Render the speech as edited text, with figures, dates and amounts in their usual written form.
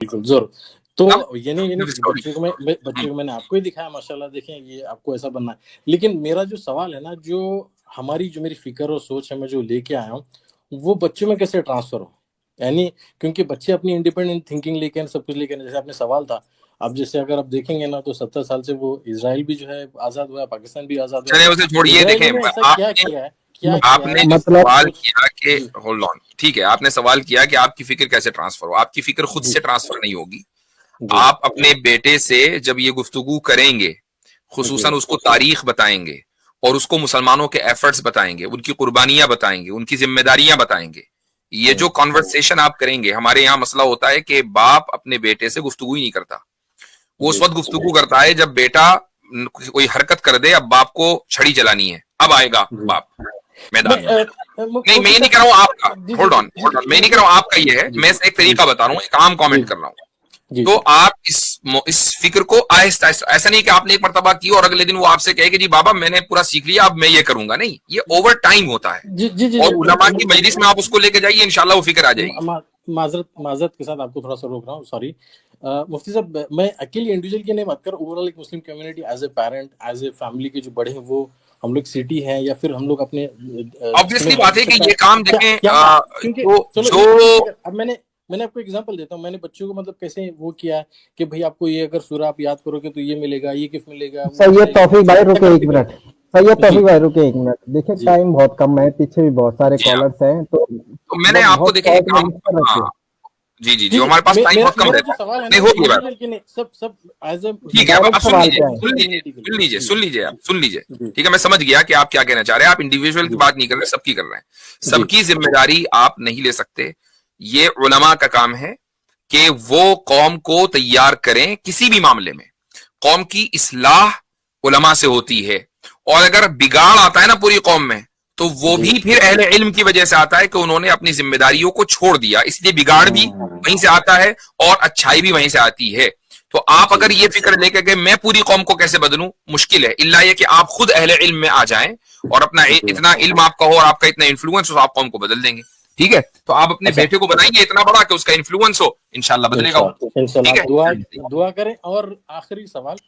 بالکل ضرور. تو یعنی بچوں کو میں نے آپ کو ہی دکھایا ماشاءاللہ, دیکھیں یہ آپ کو ایسا بننا ہے. لیکن میرا جو سوال ہے نا, جو میری فکر اور سوچ ہے, میں جو لے کے آیا ہوں وہ بچوں میں کیسے ٹرانسفر ہو, یعنی کیونکہ بچے اپنی انڈیپینڈنٹ تھنکنگ لے کے سب کچھ لے کے, جیسے آپ نے سوال تھا, اب جیسے اگر آپ دیکھیں گے نا تو 70 سال سے وہ اسرائیل بھی جو ہے آزاد ہوا ہے, پاکستان بھی آزاد ہوا ہے. اسے چھوڑیے, دیکھیں آپ نے سوال کیا کہ ہولڈ آن, ٹھیک ہے, آپ نے سوال کیا کہ آپ کی فکر کیسے ٹرانسفر ہو. آپ کی فکر خود سے ٹرانسفر نہیں ہوگی. آپ اپنے بیٹے سے جب یہ گفتگو کریں گے, خصوصاً اس کو تاریخ بتائیں گے اور اس کو مسلمانوں کے ایفرٹس بتائیں گے, ان کی قربانیاں بتائیں گے, ان کی ذمہ داریاں بتائیں گے. یہ جو کانورسیشن آپ کریں گے, ہمارے یہاں مسئلہ ہوتا ہے کہ باپ اپنے بیٹے سے گفتگو ہی نہیں کرتا. وہ اس وقت گفتگو کرتا ہے جب بیٹا کوئی حرکت کر دے, اب باپ کو چھڑی چلانی ہے, اب آئے گا باپ میدان میں. نہیں, میں یہ نہیں کر رہا ہوں آپ کا, ہولڈ آن, میں نہیں کر رہا ہوں آپ کا, یہ ہے میں ایک طریقہ بتا رہا ہوں, ایک عام کامنٹ کر رہا ہوں. تو آپ اس فکر کو آہستہ آہستہ, ایسا نہیں کہ آپ نے ایک مرتبہ کی اور اگلے دن وہ آپ سے کہے کہ جی بابا میں نے پورا سیکھ لیا, اب میں یہ کروں گا. نہیں, یہ اوور ٹائم ہوتا ہے, اور علماء کی مجلس میں آپ اس کو لے کے جائیے, انشاءاللہ وہ فکر آ جائے گی. معذرت کے ساتھ آپ کو تھوڑا سا روک رہا ہوں, سوری مفتی صاحب. میں اکیلی انڈیویجول کی نہیں بات کر, اوور آل ایک مسلم community, as a parent, as a family کے جو بڑے ہیں وہ ہم لوگ سٹی ہیں, یا پھر ہم لوگ اپنے obviously بات ہے کہ یہ کام دیکھیں. اب میں نے آپ کو ایگزامپل دیتا ہوں. میں نے بچوں کو مطلب کیسے وہ کیا ہے کہ بھائی آپ کو یہ اگر سورہ آپ یاد کرو گے تو یہ ملے گا, یہ گفٹ ملے گا. سید توفیق بھائی رکے ایک منٹ, ایک منٹ, دیکھیں ٹائم بہت کم ہے, پیچھے بھی بہت سارے کالرز ہیں, تو میں نے آپ کو دیکھیں جی جی جی ہمارے پاس ٹائم بہت کم رہتا ہے. نہیں ہوگی بات, ٹھیک ہے, سن لیجیے, ٹھیک ہے, میں سمجھ گیا کہ آپ کیا کہنا چاہ رہے ہیں. آپ انڈیویجول کی بات نہیں کر رہے, سب کی کر رہے ہیں. سب کی ذمہ داری آپ نہیں لے سکتے. یہ علماء کا کام ہے کہ وہ قوم کو تیار کریں کسی بھی معاملے میں. قوم کی اصلاح علماء سے ہوتی ہے, اور اگر بگاڑ آتا ہے نا پوری قوم میں, تو وہ بھی پھر اہل علم کی وجہ سے آتا ہے کہ انہوں نے اپنی ذمہ داریوں کو چھوڑ دیا, اس لیے بگاڑ بھی وہیں سے آتا ہے اور اچھائی بھی وہیں سے آتی ہے. تو آپ اگر یہ فکر لے کے کہ میں پوری قوم کو کیسے بدلوں, مشکل ہے, الا یہ کہ آپ خود اہل علم میں آ جائیں اور اپنا اتنا علم آپ کا ہو اور آپ کا اتنا انفلوئنس ہو, آپ قوم کو بدل دیں گے. ٹھیک ہے, تو آپ اپنے بیٹے کو بتائیے اتنا بڑا کہ اس کا انفلوئنس ہو, انشاءاللہ بدلے گا. دعا کریں. اور آخری سوال